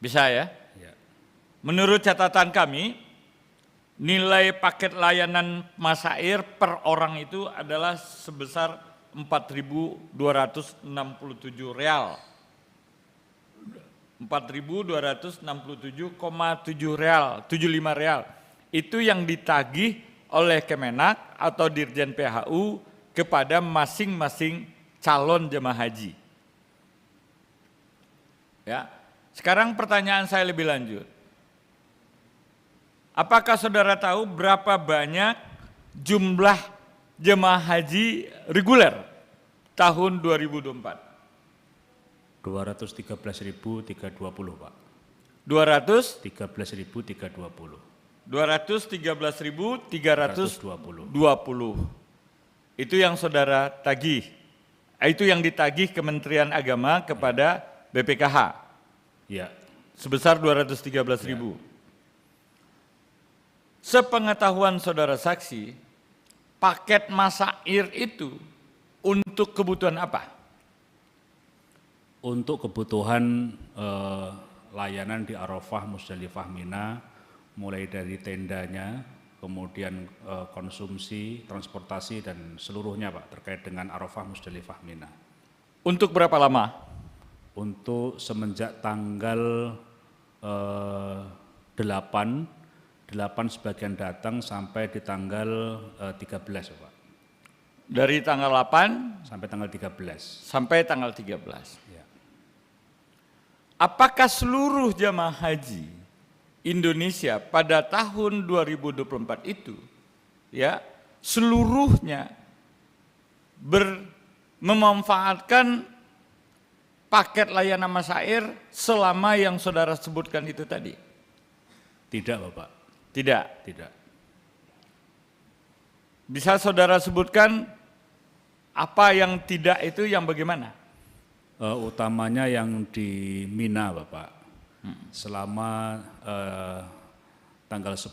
Bisa ya? Ya. Menurut catatan kami, nilai paket layanan masyair per orang itu adalah sebesar 4.267 real. 4.267,7 real, 75 real. Itu yang ditagih oleh Kemenak atau Dirjen PHU kepada masing-masing calon jemaah haji. Ya. Sekarang pertanyaan saya lebih lanjut. Apakah saudara tahu berapa banyak jumlah jemaah haji reguler tahun 2024? 213.320 Pak. 213.320. 213.320. Itu yang saudara tagih. Itu yang ditagih Kementerian Agama kepada BPKH. Ya. Sebesar 213.000. Sepengetahuan saudara saksi, paket masyair itu untuk kebutuhan apa? Untuk kebutuhan layanan di Arafah, Musdalifah, Mina, mulai dari tendanya, kemudian konsumsi, transportasi, dan seluruhnya Pak, terkait dengan Arafah, Musdalifah, Mina. Untuk berapa lama? Untuk semenjak tanggal 8 sebagian datang sampai di tanggal 13 Pak. Dari tanggal 8 sampai tanggal 13. Sampai tanggal 13. Ya. Apakah seluruh jamaah haji Indonesia pada tahun 2024 itu ya seluruhnya memanfaatkan paket layanan masyair selama yang saudara sebutkan itu tadi? Tidak Bapak. Tidak. Tidak. Bisa saudara sebutkan apa yang tidak itu yang bagaimana? Utamanya yang di Mina Bapak. Selama tanggal 10,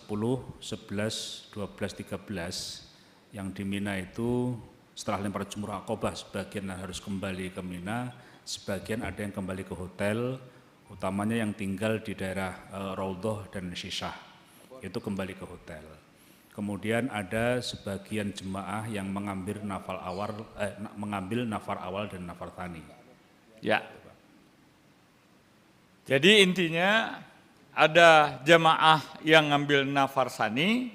11, 12, 13 yang di Mina itu setelah lempar jumrah Aqobah sebagian harus kembali ke Mina, sebagian ada yang kembali ke hotel, utamanya yang tinggal di daerah Raudhah dan Syishah, itu kembali ke hotel. Kemudian ada sebagian jemaah yang mengambil nafar awal dan nafar tsani. Ya. Jadi intinya ada jemaah yang ngambil nafar tsani,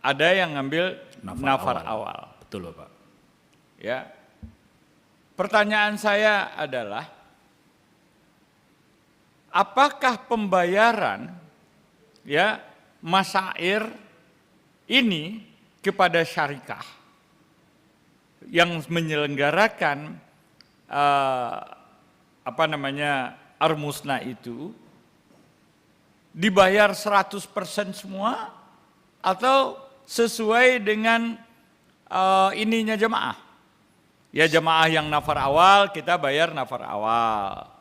ada yang ngambil nafar awal. Betul Bapak. Ya. Pertanyaan saya adalah, apakah pembayaran ya masyair ini kepada syarikah yang menyelenggarakan Armusna itu dibayar 100% semua atau sesuai dengan ininya jemaah? Ya jemaah yang nafar awal kita bayar nafar awal.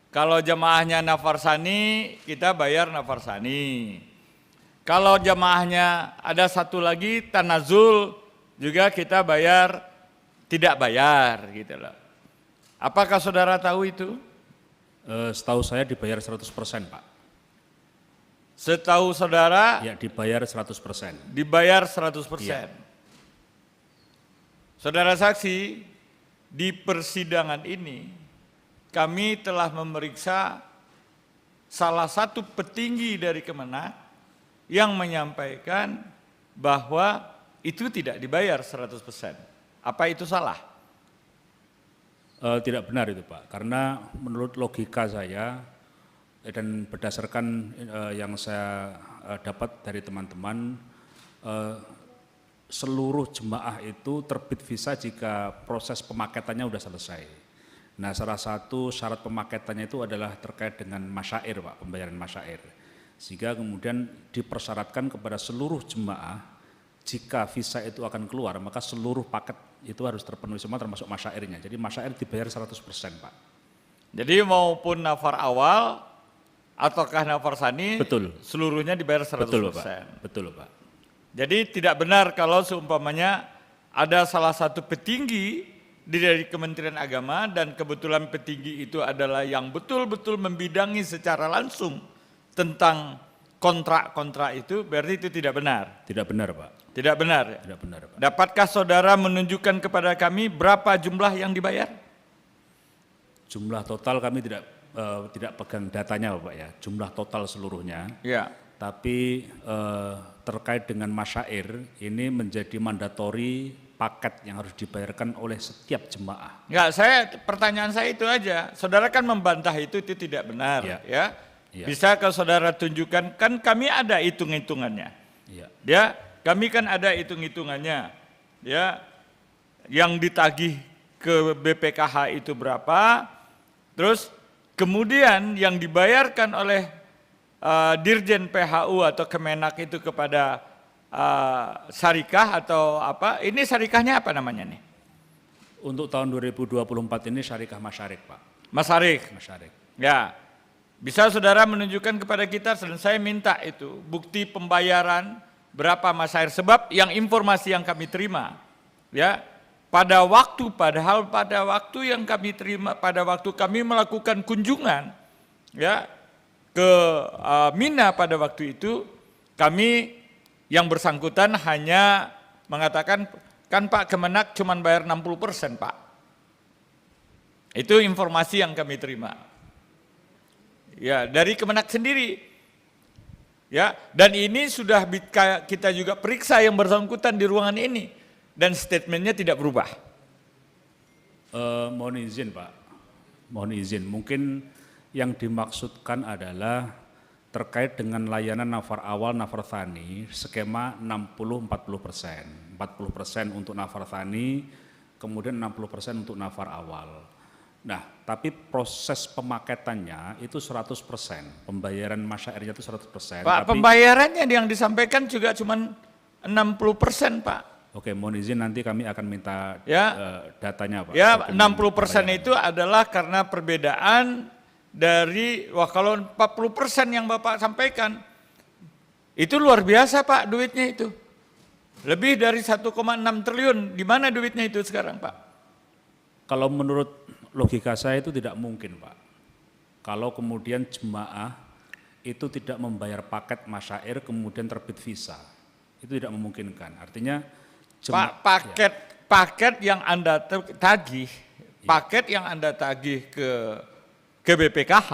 Kalau jemaahnya nafar tsani kita bayar nafar tsani. Kalau jemaahnya ada satu lagi tanazul juga kita bayar tidak bayar gitu loh. Apakah saudara tahu itu? Setahu saya dibayar 100% Pak. Setahu saudara? Ya dibayar 100%. Dibayar 100%. Ya. Saudara saksi, di persidangan ini kami telah memeriksa salah satu petinggi dari Kemenak yang menyampaikan bahwa itu tidak dibayar 100%. Apa itu salah? Tidak benar itu Pak, karena menurut logika saya dan berdasarkan yang saya dapat dari teman-teman, seluruh jemaah itu terbit visa jika proses pemaketannya sudah selesai. Nah salah satu syarat pemaketannya itu adalah terkait dengan masyair Pak, pembayaran masyair. Sehingga kemudian dipersyaratkan kepada seluruh jemaah, jika visa itu akan keluar, maka seluruh paket itu harus terpenuhi semua termasuk masyairnya. Jadi masyair dibayar 100% Pak. Jadi maupun nafar awal ataukah nafar tsani, betul, seluruhnya dibayar 100%. Betul Pak. Betul Pak. Jadi tidak benar kalau seumpamanya ada salah satu petinggi dari Kementerian Agama, dan kebetulan petinggi itu adalah yang betul-betul membidangi secara langsung tentang kontrak-kontrak itu, berarti itu tidak benar. Tidak benar, Pak. Tidak benar. Tidak benar, Pak. Dapatkah saudara menunjukkan kepada kami berapa jumlah yang dibayar? Jumlah total kami tidak pegang datanya, Bapak ya. Jumlah total seluruhnya. Ya. Tapi terkait dengan masyair ini menjadi mandatori paket yang harus dibayarkan oleh setiap jemaah. Enggak, pertanyaan saya itu aja. Saudara kan membantah itu tidak benar, Ya. ya. Ya. Bisa kalau saudara tunjukkan, kan kami ada hitung-hitungannya. Ya. Ya, kami kan ada hitung-hitungannya. Ya. Yang ditagih ke BPKH itu berapa? Terus kemudian yang dibayarkan oleh Dirjen PHU atau Kemenak itu kepada syarikah atau apa? Ini syarikahnya apa namanya nih? Untuk tahun 2024 ini syarikah masyarik, Pak. Masyarik. Masyarik. Ya. Bisa saudara menunjukkan kepada kita, dan saya minta itu bukti pembayaran berapa masyair, sebab yang informasi yang kami terima, ya, pada waktu yang kami terima, pada waktu kami melakukan kunjungan, ya, ke Mina pada waktu itu, kami yang bersangkutan hanya mengatakan, kan Pak Kemenak cuma bayar 60%, Pak. Itu informasi yang kami terima. Ya, dari Kemenak sendiri. Ya, dan ini sudah kita juga periksa yang bersangkutan di ruangan ini, dan statementnya tidak berubah. Mohon izin, Pak. Mohon izin. Mungkin yang dimaksudkan adalah terkait dengan layanan nafar awal, nafar tsani, skema 60-40%. 40% untuk nafar tsani, kemudian 60% untuk nafar awal. Nah, tapi proses pemaketannya itu 100%, pembayaran masyairnya itu 100%. Pak, pembayarannya yang disampaikan juga cuma 60%, Pak. Oke, mohon izin nanti kami akan minta datanya, Pak. Ya, 60% itu adalah karena perbedaan dari, kalau 40% yang Bapak sampaikan, itu luar biasa, Pak, duitnya itu. Lebih dari 1,6 triliun, di mana duitnya itu sekarang, Pak? Kalau menurut logika saya itu tidak mungkin, Pak. Kalau kemudian jemaah itu tidak membayar paket masyair kemudian terbit visa, itu tidak memungkinkan. Artinya paket yang Anda tagih, paket yang Anda tagih ke BPKH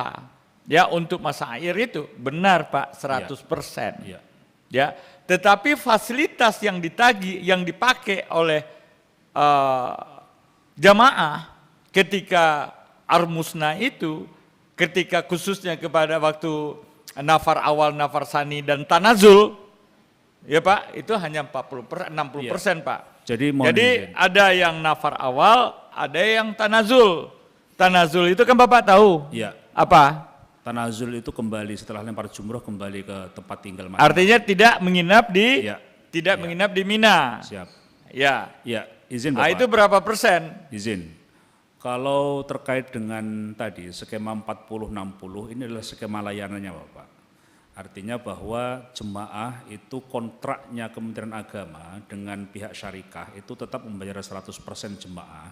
ya untuk masyair itu benar, Pak, 100%. Ya. Ya, tetapi fasilitas yang ditagih, yang dipakai oleh jamaah ketika armusna itu, ketika khususnya kepada waktu nafar awal, nafar tsani dan tanazul, ya Pak, itu hanya 60%, Pak. Jadi ada yang nafar awal, ada yang tanazul. Tanazul itu kan Bapak tahu? Ya. Apa? Tanazul itu kembali setelah lempar jumroh kembali ke tempat tinggal masing-masing. Artinya tidak menginap di Mina. Siap. Ya. Ya, izin Bapak. Itu berapa persen? Izin. Kalau terkait dengan tadi skema 40-60 ini adalah skema layanannya, Bapak. Artinya bahwa jemaah itu kontraknya Kementerian Agama dengan pihak syarikah itu tetap membayar 100% jemaah.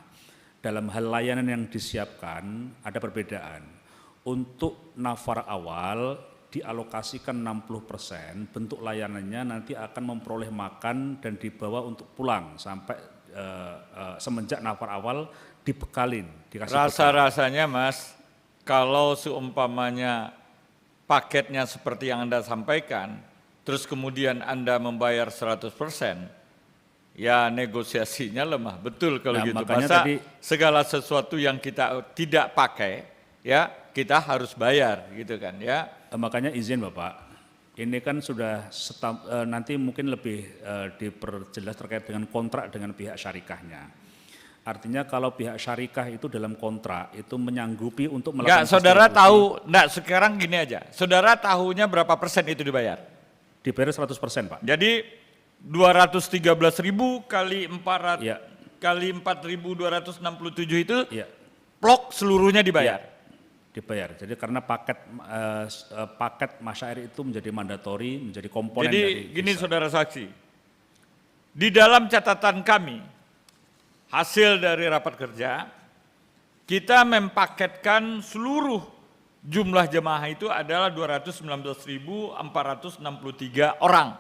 Dalam hal layanan yang disiapkan ada perbedaan. Untuk nafar awal dialokasikan 60%, bentuk layanannya nanti akan memperoleh makan dan dibawa untuk pulang sampai semenjak nafar awal dibekalin, dikasih Rasa-rasanya Mas, kalau seumpamanya paketnya seperti yang Anda sampaikan, terus kemudian Anda membayar 100%, ya negosiasinya lemah, betul kalau gitu. Masa segala sesuatu yang kita tidak pakai, ya kita harus bayar gitu kan ya. Makanya izin Bapak, ini kan sudah nanti mungkin lebih diperjelas terkait dengan kontrak dengan pihak syarikahnya. Artinya kalau pihak syarikah itu dalam kontrak itu menyanggupi untuk melakukan saudara tahu, sekarang gini aja, saudara tahunya berapa persen itu dibayar? Dibayar 100%, Pak. Jadi 213.000 kali 400 kali 4.267 itu plok seluruhnya dibayar. Dibayar. Jadi karena paket masyair itu menjadi mandatori, menjadi komponen. Jadi gini saudara saksi, di dalam catatan kami hasil dari rapat kerja, kita mempaketkan seluruh jumlah jemaah itu adalah 219.463 orang.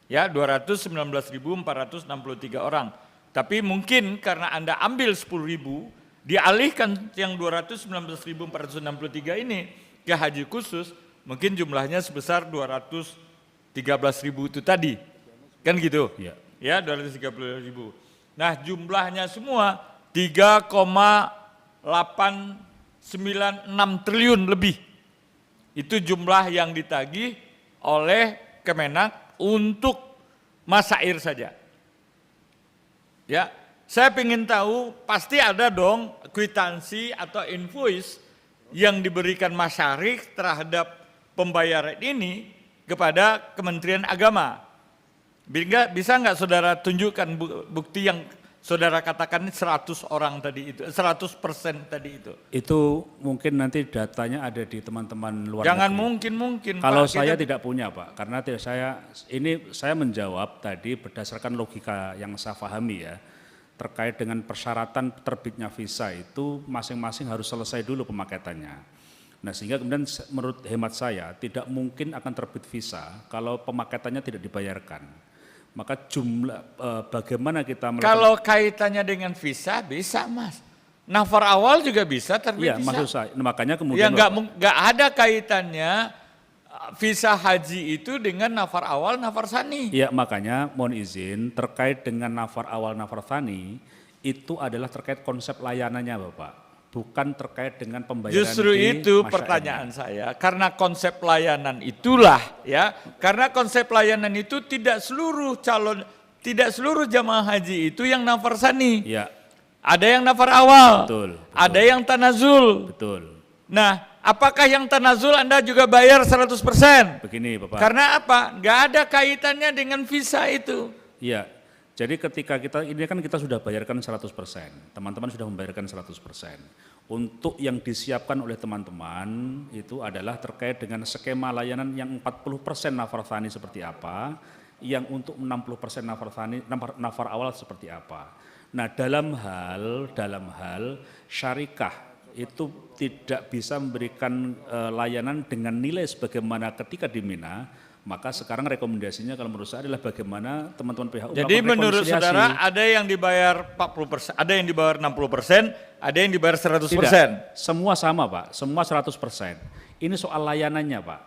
Ya, 219.463 orang. Tapi mungkin karena Anda ambil 10.000, dialihkan yang 219.463 ini ke haji khusus, mungkin jumlahnya sebesar 213.000 itu tadi. Kan gitu? Ya. Ya, 213.000. Nah, jumlahnya semua 3,896 triliun lebih. Itu jumlah yang ditagih oleh Kemenak untuk Masyair saja. Ya, saya ingin tahu, pasti ada dong kwitansi atau invoice yang diberikan Masyarik terhadap pembayaran ini kepada Kementerian Agama. Bisa nggak saudara tunjukkan bukti yang saudara katakan 100 orang tadi itu, 100% tadi itu? Itu mungkin nanti datanya ada di teman-teman luar Jangan negeri. mungkin Kalau Pak, saya tidak punya Pak, karena saya menjawab tadi berdasarkan logika yang saya pahami ya, terkait dengan persyaratan terbitnya visa itu masing-masing harus selesai dulu pemaketannya. Nah sehingga kemudian menurut hemat saya tidak mungkin akan terbit visa kalau pemaketannya tidak dibayarkan. Maka bagaimana kita melakukan... Kalau kaitannya dengan visa bisa Mas. Nafar awal juga bisa terbit Iya, visa. maksud saya, makanya kemudian... Ya nggak ada kaitannya visa haji itu dengan nafar awal, nafar sani. Iya, makanya mohon izin terkait dengan nafar awal, nafar tsani itu adalah terkait konsep layanannya Bapak. Bukan terkait dengan pembayaran. Justru itu pertanyaan saya, karena konsep layanan itulah ya, karena konsep layanan itu tidak seluruh jamaah haji itu yang nafar tsani. Iya. Ada yang nafar awal, Betul. Ada yang tanazul. Betul. Nah, apakah yang tanazul Anda juga bayar 100%? Begini Bapak. Karena apa? Nggak ada kaitannya dengan visa itu. Iya. Jadi ketika kita sudah bayarkan 100%, teman-teman sudah membayarkan 100%. Untuk yang disiapkan oleh teman-teman itu adalah terkait dengan skema layanan yang 40% nafar tsani seperti apa, yang untuk 60% nafar awal seperti apa. Nah dalam hal syarikah itu tidak bisa memberikan layanan dengan nilai sebagaimana ketika di Mina. Maka sekarang rekomendasinya kalau menurut saya adalah bagaimana teman-teman PHU Jadi menurut saudara ada yang dibayar 40%, ada yang dibayar 60%, ada yang dibayar 100%. Tidak, semua sama Pak, semua 100%. Ini soal layanannya Pak,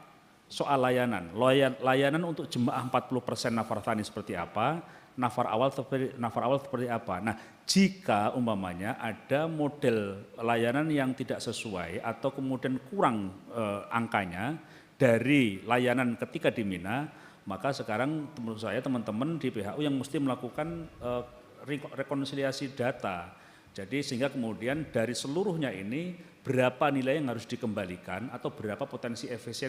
soal layanan untuk jemaah 40% nafar tsani seperti apa, nafar awal seperti apa. Nah jika umpamanya ada model layanan yang tidak sesuai atau kemudian kurang angkanya, dari layanan ketika di Mina, maka sekarang menurut saya teman-teman di PHU yang mesti melakukan rekonsiliasi data. Jadi sehingga kemudian dari seluruhnya ini berapa nilai yang harus dikembalikan atau berapa potensi efisien